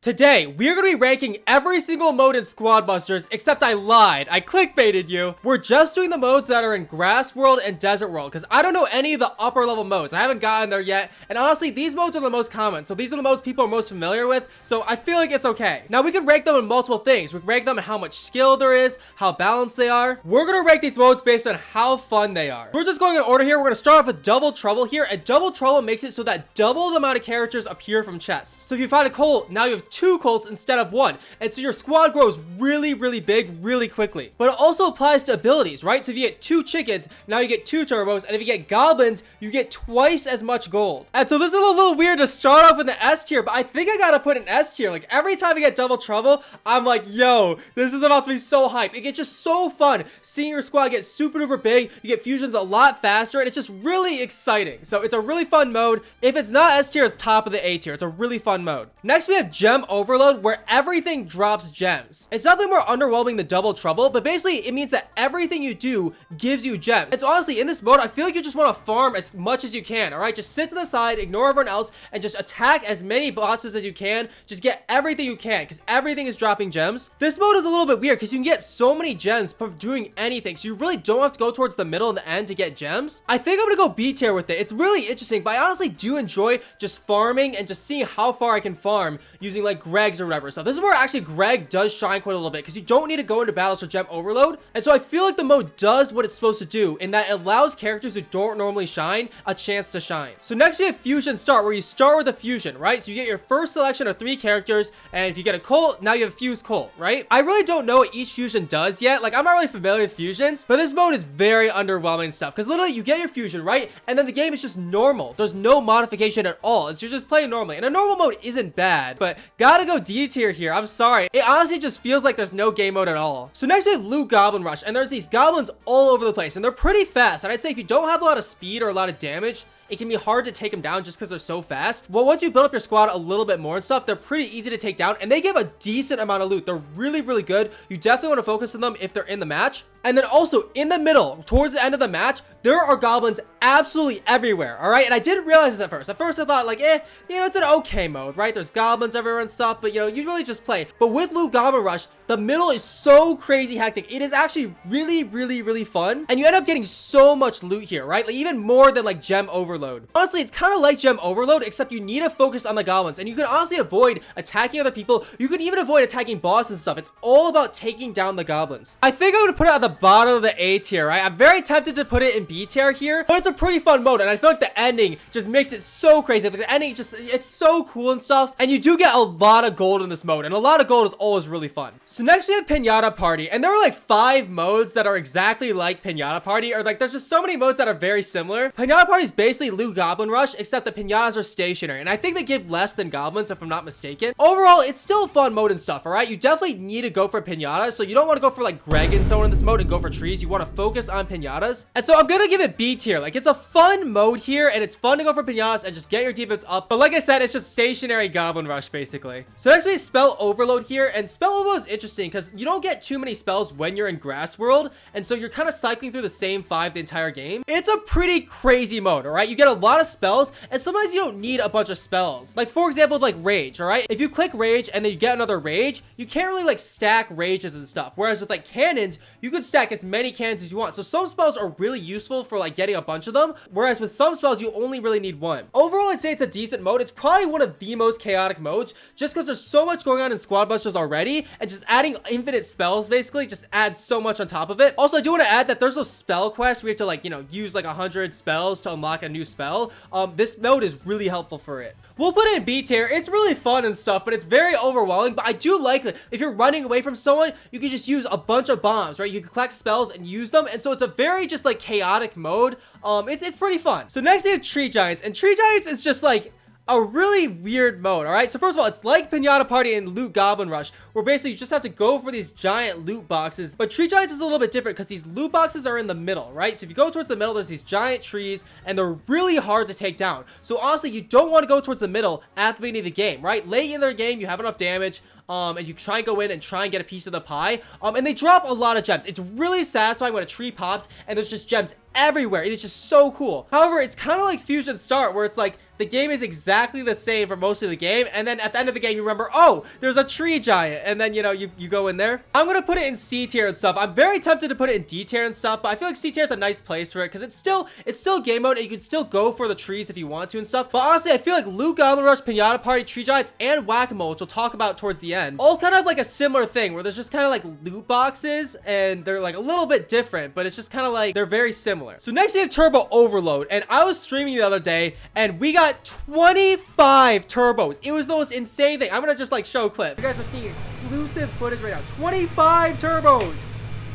Today, we're going to be ranking every single mode in Squad Busters, except I lied. I clickbaited you. We're just doing the modes that are in Grass World and Desert World, because I don't know any of the upper level modes. I haven't gotten there yet, and honestly, these modes are the most common, so these are the modes people are most familiar with, so I feel like it's okay. Now, we could rank them in multiple things. We can rank them in how much skill there is, how balanced they are. We're going to rank these modes based on how fun they are. We're just going in order here. We're going to start off with Double Trouble here, and Double Trouble makes it so that double the amount of characters appear from chests. So if you find a Colt, now you have 2 Colts instead of 1, and so your squad grows really big really quickly. But it also applies to abilities, right? So if you get 2 chickens, now you get 2 turbos, and if you get goblins, you get twice as much gold. And so this is a little weird to start off with an S tier, but I think I gotta put an S tier. Like every time I get Double Trouble, I'm like, yo, this is about to be so hype. It gets just so fun seeing your squad get super duper big. You get fusions a lot faster, and it's just really exciting. So it's a really fun mode. If it's not S tier, it's top of the A tier. It's a really fun mode. Next, we have Gem Overload, where everything drops gems. It's nothing more underwhelming than Double Trouble, but basically it means that everything you do gives you gems. And so honestly, in this mode, I feel like you just want to farm as much as you can, all right? Just sit to the side, ignore everyone else, and just attack as many bosses as you can. Just get everything you can, because everything is dropping gems. This mode is a little bit weird, because you can get so many gems from doing anything, so you really don't have to go towards the middle and the end to get gems. I think I'm gonna go B tier with it. It's really interesting, but I honestly do enjoy just farming and just seeing how far I can farm using like Greg's or whatever. So this is where actually Greg does shine quite a little bit, because you don't need to go into battles for Gem Overload. And so I feel like the mode does what it's supposed to do, in that it allows characters who don't normally shine a chance to shine. So next we have Fusion Start, where you start with a fusion, right? So you get your first selection of 3 characters, and if you get a Colt, now you have a Fused Colt, right? I really don't know what each fusion does yet. Like I'm not really familiar with fusions, but this mode is very underwhelming stuff, because literally you get your fusion, right? And then the game is just normal. There's no modification at all. It's you're just playing normally, and a normal mode isn't bad, but gotta go D tier here. I'm sorry. It honestly just feels like there's no game mode at all. So next we have Loot Goblin Rush, and there's these goblins all over the place, and they're pretty fast. And I'd say if you don't have a lot of speed or a lot of damage, it can be hard to take them down just because they're so fast. Well, once you build up your squad a little bit more and stuff, they're pretty easy to take down, and they give a decent amount of loot. They're really good. You definitely want to focus on them if they're in the match. And then also in the middle, towards the end of the match, there are goblins absolutely everywhere, all right? And I didn't realize this at first. At first I thought like, it's an okay mode, right? There's goblins everywhere and stuff, but you really just play. But with Loot Goblin Rush, the middle is so crazy hectic. It is actually really fun, and you end up getting so much loot here, right? Like even more than like Gem Overload. Honestly, it's kind of like Gem Overload, except you need to focus on the goblins, and you can honestly avoid attacking other people. You can even avoid attacking bosses and stuff. It's all about taking down the goblins. I think I'm gonna put it at the bottom of the A tier, right? I'm very tempted to put it in B tier here, but it's a pretty fun mode, and I feel like the ending just makes it so crazy. Like the ending it's so cool and stuff, and you do get a lot of gold in this mode, and a lot of gold is always really fun. So next we have Pinata Party, and there are like 5 modes that are exactly like Pinata Party, or like there's just so many modes that are very similar. Pinata Party is basically Loot Goblin Rush, except the pinatas are stationary, and I think they give less than goblins if I'm not mistaken. Overall, it's still a fun mode and stuff, all right? You definitely need to go for pinatas, so you don't want to go for like Greg and so on in this mode and go for trees. You want to focus on pinatas, and so I'm gonna give it B tier. Like it's a fun mode here, and it's fun to go for pinatas and just get your defense up, but like I said, it's just stationary Goblin Rush basically. So next we have Spell Overload here, and Spell Overload is interesting because you don't get too many spells when you're in Grass World, and so you're kind of cycling through the same 5 the entire game. It's a pretty crazy mode, all right? You get a lot of spells, and sometimes you don't need a bunch of spells. Like for example, like Rage, all right? If you click Rage and then you get another Rage, you can't really like stack Rages and stuff. Whereas with like cannons, you could stack as many cannons as you want. So some spells are really useful for like getting a bunch of them, whereas with some spells you only really need 1. Overall, I'd say it's a decent mode. It's probably one of the most chaotic modes, just because there's so much going on in Squad Busters already, and just adding infinite spells basically just adds so much on top of it. Also, I do want to add that there's those spell quests where you have to like, use like 100 spells to unlock a new spell. This mode is really helpful for it. We'll put it in B tier. It's really fun and stuff, but it's very overwhelming. But I do like that if you're running away from someone, you can just use a bunch of bombs, right? You can collect spells and use them, and so it's a very just like chaotic mode. It's pretty fun. So next we have Tree Giants, and Tree Giants is just like a really weird mode, all right? So first of all, it's like Pinata Party and Loot Goblin Rush, where basically you just have to go for these giant loot boxes. But Tree Giants is a little bit different because these loot boxes are in the middle, right? So if you go towards the middle, there's these giant trees, and they're really hard to take down. So honestly, you don't want to go towards the middle at the beginning of the game, right? Late in the game, you have enough damage, and you try and go in and try and get a piece of the pie, and they drop a lot of gems. It's really satisfying when a tree pops and there's just gems everywhere. It is just so cool. However, it's kind of like Fusion Start, where it's like the game is exactly the same for most of the game, and then at the end of the game you remember, oh, there's a tree giant, and then you know you go in there. I'm gonna put it in C tier and stuff. I'm very tempted to put it in D tier and stuff, but I feel like C tier is a nice place for it because it's still game mode and you can still go for the trees if you want to and stuff. But honestly, I feel like Loot, Goblin Rush, Pinata Party, Tree Giants, and Whack-A-Mole, which we'll talk about towards the end, all kind of like a similar thing where there's just kind of like loot boxes and they're like a little bit different, but it's just kind of like they're very similar. So next we have Turbo Overload, and I was streaming the other day and we got 25 turbos. It was the most insane thing. I'm gonna just like show a clip. You guys are seeing exclusive footage right now. 25 turbos.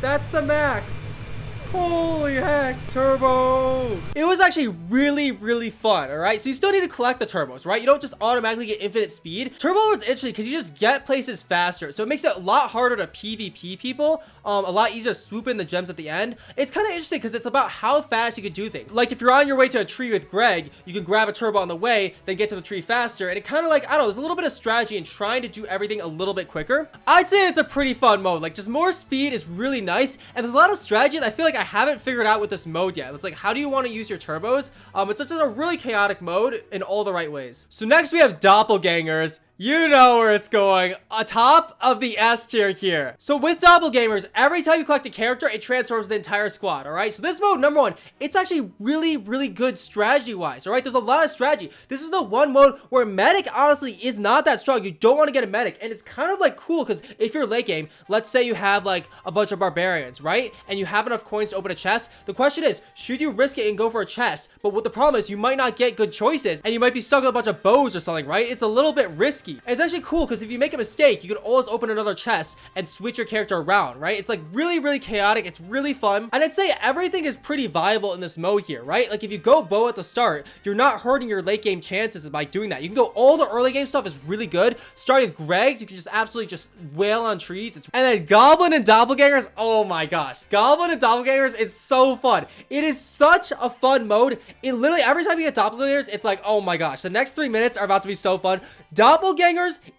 That's the max. Holy heck, turbo. It was actually really fun. All right, so you still need to collect the turbos, right? You don't just automatically get infinite speed. Turbo is interesting because you just get places faster, so it makes it a lot harder to PvP people, a lot easier to swoop in the gems at the end. It's kind of interesting because it's about how fast you can do things. Like if you're on your way to a tree with Greg, you can grab a turbo on the way, then get to the tree faster, and it kind of like, I don't know, there's a little bit of strategy in trying to do everything a little bit quicker. I'd say it's a pretty fun mode. Like just more speed is really nice, and there's a lot of strategy that I feel like I haven't figured out with this mode yet. It's like, how do you want to use your turbos? It's just a really chaotic mode in all the right ways. So next we have Doppelgangers. You know where it's going. Atop of the S tier here. So with Doppelgangers, every time you collect a character, it transforms the entire squad, all right? So this mode, number one, it's actually really good strategy-wise, all right? There's a lot of strategy. This is the one mode where Medic, honestly, is not that strong. You don't want to get a Medic, and it's kind of like cool, because if you're late game, let's say you have, like, a bunch of Barbarians, right? And you have enough coins to open a chest. The question is, should you risk it and go for a chest? But what the problem is, you might not get good choices, and you might be stuck with a bunch of bows or something, right? It's a little bit risky. And it's actually cool because if you make a mistake, you can always open another chest and switch your character around, right? It's like really chaotic. It's really fun. And I'd say everything is pretty viable in this mode here, right? Like if you go bow at the start, you're not hurting your late game chances by doing that. You can go, all the early game stuff is really good. Starting with Greg's, you can just absolutely just wail on trees. And then Goblin and Doppelgangers, oh my gosh. Goblin and Doppelgangers is so fun. It is such a fun mode. It literally, every time you get Doppelgangers, it's like, oh my gosh. The next 3 minutes are about to be so fun. Doppelgangers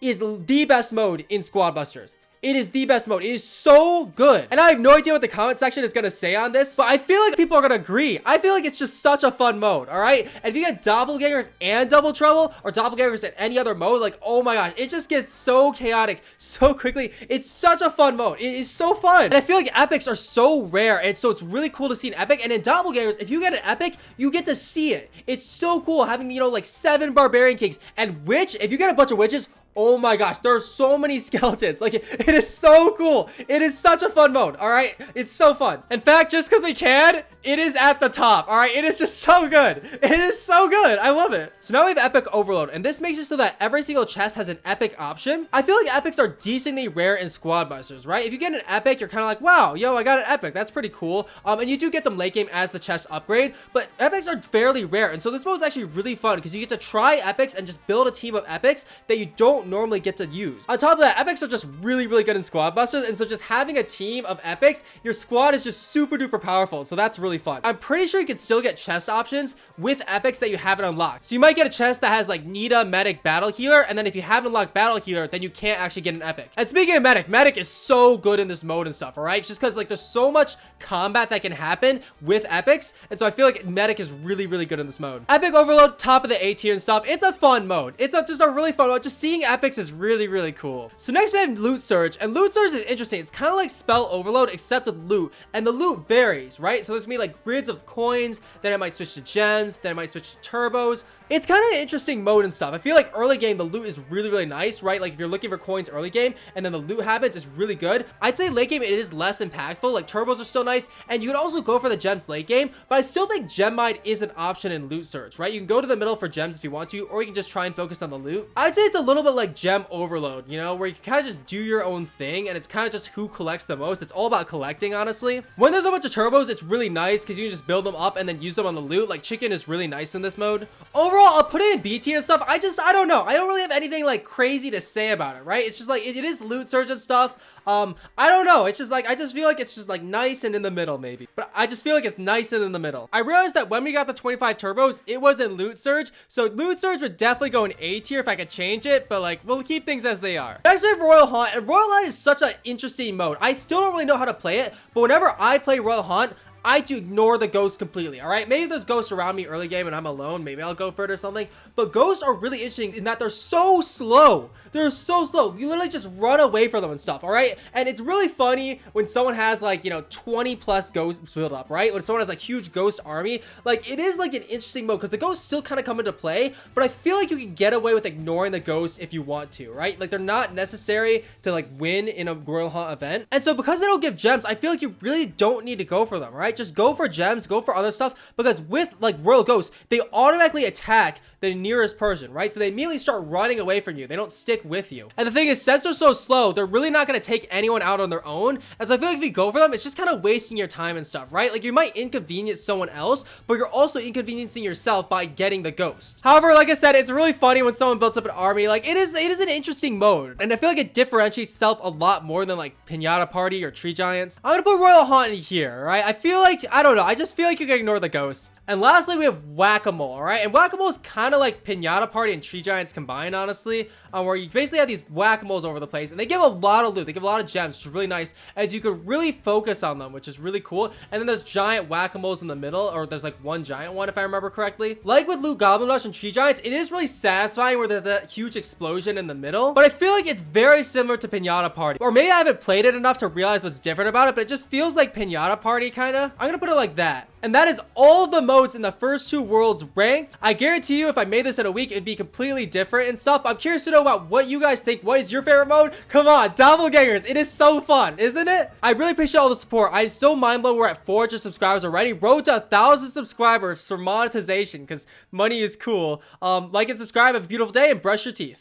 is the best mode in Squad Busters. It is the best mode. It is so good. And I have no idea what the comment section is going to say on this, but I feel like people are going to agree. I feel like it's just such a fun mode, all right? And if you get Doppelgangers and Double Trouble, or Doppelgangers in any other mode, like, oh my gosh, it just gets so chaotic so quickly. It's such a fun mode. It is so fun. And I feel like epics are so rare, and so it's really cool to see an epic. And in Doppelgangers, if you get an epic, you get to see it. It's so cool having, you know, like 7 Barbarian Kings. And Witch, if you get a bunch of Witches, oh my gosh, there are so many skeletons. Like, it is so cool. It is such a fun mode, all right? It's so fun. In fact, just because we can, it is at the top, all right? It is just so good. It is so good. I love it. So now we have Epic Overload, and this makes it so that every single chest has an epic option. I feel like epics are decently rare in Squad Busters, right? If you get an epic, you're kind of like, wow, yo, I got an epic. That's pretty cool. And you do get them late game as the chest upgrade, but epics are fairly rare. And so this mode is actually really fun because you get to try epics and just build a team of epics that you don't normally get to use. On top of that, epics are just really good in Squad Busters, and so just having a team of epics, your squad is just super duper powerful, so that's really fun. I'm pretty sure you can still get chest options with epics that you haven't unlocked. So you might get a chest that has like Nita, Medic, Battle Healer, and then if you haven't unlocked Battle Healer, then you can't actually get an epic. And speaking of Medic is so good in this mode and stuff, all right? Just because like there's so much combat that can happen with epics, and so I feel like Medic is really good in this mode. Epic Overload, top of the A tier and stuff. It's a fun mode. It's just a really fun mode. Just seeing epics is really cool. So next we have Loot Surge, and Loot Surge is interesting. It's kind of like Spell Overload except with loot, and the loot varies, right? So there's gonna be like grids of coins, then it might switch to gems, then it might switch to turbos. It's kind of an interesting mode and stuff. I feel like early game, the loot is really nice, right? Like if you're looking for coins early game and then the loot happens, it's really good. I'd say late game, it is less impactful. Like turbos are still nice, and you can also go for the gems late game, but I still think gem mine is an option in Loot Surge, right? You can go to the middle for gems if you want to, or you can just try and focus on the loot. I'd say it's a little bit like Gem Overload, you know, where you can kind of just do your own thing, and it's kind of just who collects the most. It's all about collecting, honestly. When there's a bunch of turbos, it's really nice because you can just build them up and then use them on the loot. Like Chicken is really nice in this mode. Overall, I'll put it in B tier and stuff. I don't know. I don't really have anything like crazy to say about it, right? It's just like, it is Loot Surge and stuff. I don't know. It's just like, I just feel like it's just like nice and in the middle maybe. But I just feel like it's nice and in the middle. I realized that when we got the 25 turbos, it was in Loot Surge. So Loot Surge would definitely go in A tier if I could change it, but like, we'll keep things as they are. Next we have Royal Haunt, and Royal Haunt is such an interesting mode. I still don't really know how to play it, but whenever I play Royal Haunt, I do ignore the ghosts completely, all right? Maybe there's ghosts around me early game and I'm alone. Maybe I'll go for it or something. But ghosts are really interesting in that they're so slow. They're so slow. You literally just run away from them and stuff, all right? And it's really funny when someone has like, you know, 20 plus ghosts built up, right? When someone has like huge ghost army, like it is like an interesting mode because the ghosts still kind of come into play, but I feel like you can get away with ignoring the ghosts if you want to, right? Like they're not necessary to like win in a Royal Hunt event. And so because they don't give gems, I feel like you really don't need to go for them, right? Just go for gems, go for other stuff, because with like Royal Ghosts, they automatically attack the nearest person, right? So they immediately start running away from you. They don't stick with you. And the thing is, since they're so slow, they're really not going to take anyone out on their own. And so I feel like if you go for them, it's just kind of wasting your time and stuff, right? Like you might inconvenience someone else, but you're also inconveniencing yourself by getting the ghost. However, like I said, it's really funny when someone builds up an army. Like it is an interesting mode. And I feel like it differentiates itself a lot more than like Pinata Party or Tree Giants. I'm going to put Royal Hunt in here, right? I feel like, I don't know. I just feel like you can ignore the ghosts. And lastly, we have Whack-A-Mole, all right? And Whack-A-Mole is kind of like Pinata Party and Tree Giants combined, honestly, where you basically have these Whack-A-Moles over the place, and they give a lot of loot. They give a lot of gems, which is really nice, as you could really focus on them, which is really cool. And then there's giant Whack-A-Moles in the middle, or there's like one giant one, if I remember correctly. Like with Loot Goblin Rush and Tree Giants, it is really satisfying where there's that huge explosion in the middle, but I feel like it's very similar to Pinata Party. Or maybe I haven't played it enough to realize what's different about it, but it just feels like Pinata Party, kind of. I'm gonna put it like that. And that is all of the modes in the first two worlds ranked. I guarantee you if I made this in a week, it'd be completely different and stuff. I'm curious to know about what you guys think. What is your favorite mode? Come on, Doppelgangers. It is so fun, isn't it? I really appreciate all the support. I'm so mind blown we're at 400 subscribers already. Road to 1,000 subscribers for monetization because money is cool. Like and subscribe. Have a beautiful day and brush your teeth.